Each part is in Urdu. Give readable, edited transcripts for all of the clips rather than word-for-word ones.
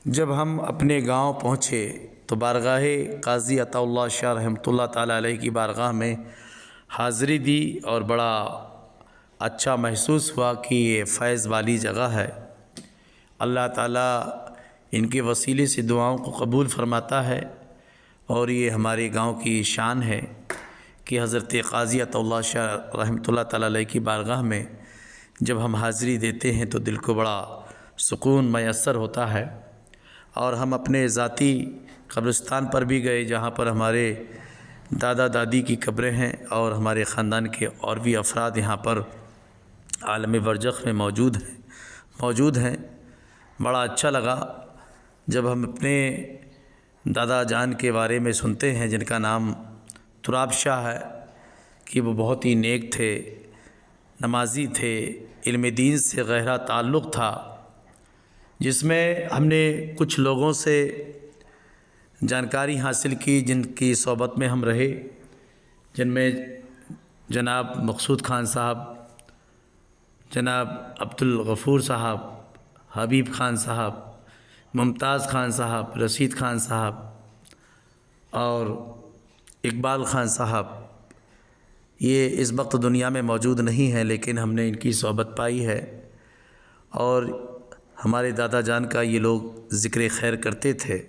جب ہم اپنے گاؤں پہنچے تو بارگاہ قاضی عطا اللہ شاہ رحمۃ اللہ تعالیٰ علیہ کی بارگاہ میں حاضری دی اور بڑا اچھا محسوس ہوا کہ یہ فیض والی جگہ ہے۔ اللہ تعالیٰ ان کے وسیلے سے دعاؤں کو قبول فرماتا ہے، اور یہ ہمارے گاؤں کی شان ہے کہ حضرت قاضی عطا اللہ شاہ رحمۃ اللہ تعالیٰ علیہ کی بارگاہ میں جب ہم حاضری دیتے ہیں تو دل کو بڑا سکون میسر ہوتا ہے۔ اور ہم اپنے ذاتی قبرستان پر بھی گئے جہاں پر ہمارے دادا دادی کی قبریں ہیں، اور ہمارے خاندان کے اور بھی افراد یہاں پر عالم برزخ میں موجود ہیں۔ بڑا اچھا لگا جب ہم اپنے دادا جان کے بارے میں سنتے ہیں جن کا نام تراب شاہ ہے، کہ وہ بہت ہی نیک تھے، نمازی تھے، علم دین سے گہرا تعلق تھا، جس میں ہم نے کچھ لوگوں سے جانکاری حاصل کی جن کی صحبت میں ہم رہے، جن میں جناب مقصود خان صاحب، جناب عبدالغفور صاحب، حبیب خان صاحب، ممتاز خان صاحب، رشید خان صاحب اور اقبال خان صاحب۔ یہ اس وقت دنیا میں موجود نہیں ہیں، لیکن ہم نے ان کی صحبت پائی ہے، اور ہمارے دادا جان کا یہ لوگ ذکر خیر کرتے تھے۔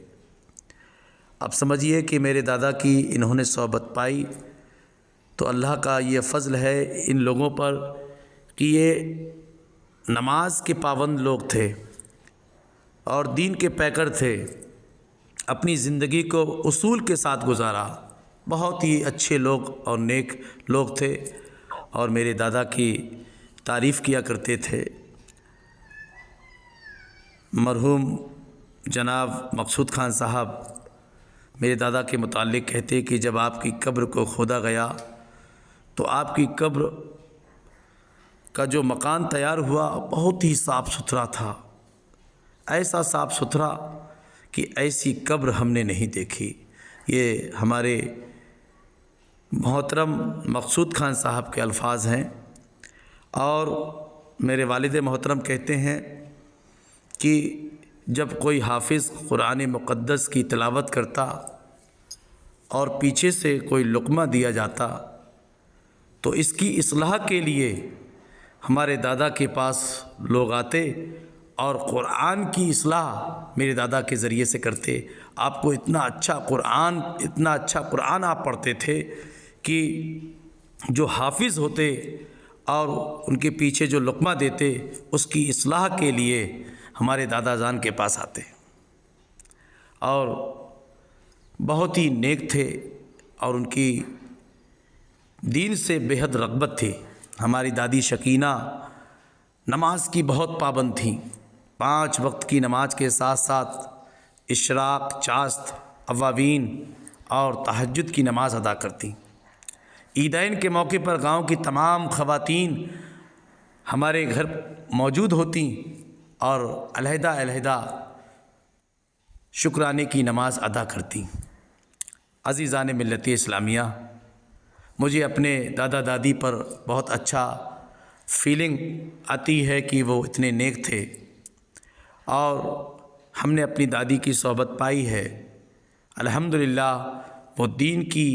اب سمجھیے کہ میرے دادا کی انہوں نے صحبت پائی تو اللہ کا یہ فضل ہے ان لوگوں پر کہ یہ نماز کے پابند لوگ تھے اور دین کے پیکر تھے، اپنی زندگی کو اصول کے ساتھ گزارا، بہت ہی اچھے لوگ اور نیک لوگ تھے، اور میرے دادا کی تعریف کیا کرتے تھے۔ مرحوم جناب مقصود خان صاحب میرے دادا کے متعلق کہتے کہ جب آپ کی قبر کو کھودا گیا تو آپ کی قبر کا جو مکان تیار ہوا بہت ہی صاف ستھرا تھا، ایسا صاف ستھرا کہ ایسی قبر ہم نے نہیں دیکھی۔ یہ ہمارے محترم مقصود خان صاحب کے الفاظ ہیں، اور میرے والد محترم کہتے ہیں کہ جب کوئی حافظ قرآن مقدس کی تلاوت کرتا اور پیچھے سے کوئی لقمہ دیا جاتا تو اس کی اصلاح کے لیے ہمارے دادا کے پاس لوگ آتے اور قرآن کی اصلاح میرے دادا کے ذریعے سے کرتے۔ آپ کو اتنا اچھا قرآن آپ پڑھتے تھے کہ جو حافظ ہوتے اور ان کے پیچھے جو لقمہ دیتے اس کی اصلاح کے لیے ہمارے دادا جان کے پاس آتے، اور بہت ہی نیک تھے، اور ان کی دین سے بے حد رغبت تھی۔ ہماری دادی شکینہ نماز کی بہت پابند تھیں، 5 وقت کی نماز کے ساتھ ساتھ اشراق، چاشت، اوابین اور تہجد کی نماز ادا کرتیں۔ عیدین کے موقع پر گاؤں کی تمام خواتین ہمارے گھر موجود ہوتیں اور علیحدہ شکرانے کی نماز ادا کرتیں۔ عزیزان ملت اسلامیہ، مجھے اپنے دادا دادی پر بہت اچھا فیلنگ آتی ہے کہ وہ اتنے نیک تھے، اور ہم نے اپنی دادی کی صحبت پائی ہے۔ الحمدللہ وہ دین کی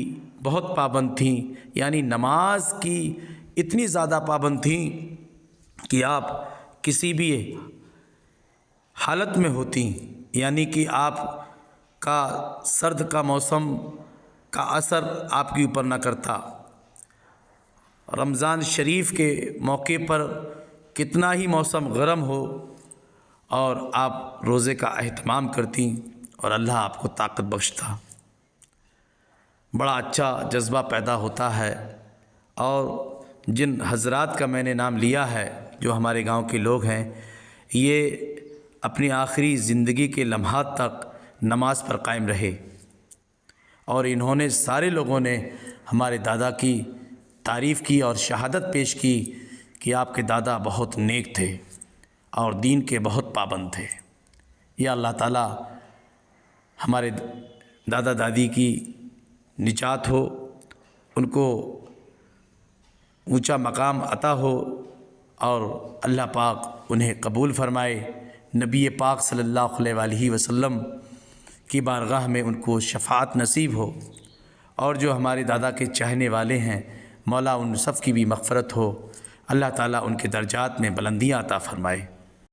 بہت پابند تھیں، یعنی نماز کی اتنی زیادہ پابند تھیں کہ آپ کسی بھی حالت میں ہوتی، یعنی کہ آپ کا سرد کا موسم کا اثر آپ کے اوپر نہ کرتا۔ رمضان شریف کے موقع پر کتنا ہی موسم گرم ہو اور آپ روزے کا اہتمام کرتی اور اللہ آپ کو طاقت بخشتا، بڑا اچھا جذبہ پیدا ہوتا ہے۔ اور جن حضرات کا میں نے نام لیا ہے جو ہمارے گاؤں کے لوگ ہیں، یہ اپنی آخری زندگی کے لمحات تک نماز پر قائم رہے، اور انہوں نے سارے لوگوں نے ہمارے دادا کی تعریف کی اور شہادت پیش کی کہ آپ کے دادا بہت نیک تھے اور دین کے بہت پابند تھے۔ یا اللہ تعالیٰ ہمارے دادا دادی کی نجات ہو، ان کو اونچا مقام عطا ہو، اور اللہ پاک انہیں قبول فرمائے۔ نبی پاک صلی اللہ علیہ وآلہ وسلم کی بارگاہ میں ان کو شفاعت نصیب ہو، اور جو ہمارے دادا کے چاہنے والے ہیں مولا ان سب کی بھی مغفرت ہو، اللہ تعالیٰ ان کے درجات میں بلندیاں عطا فرمائے۔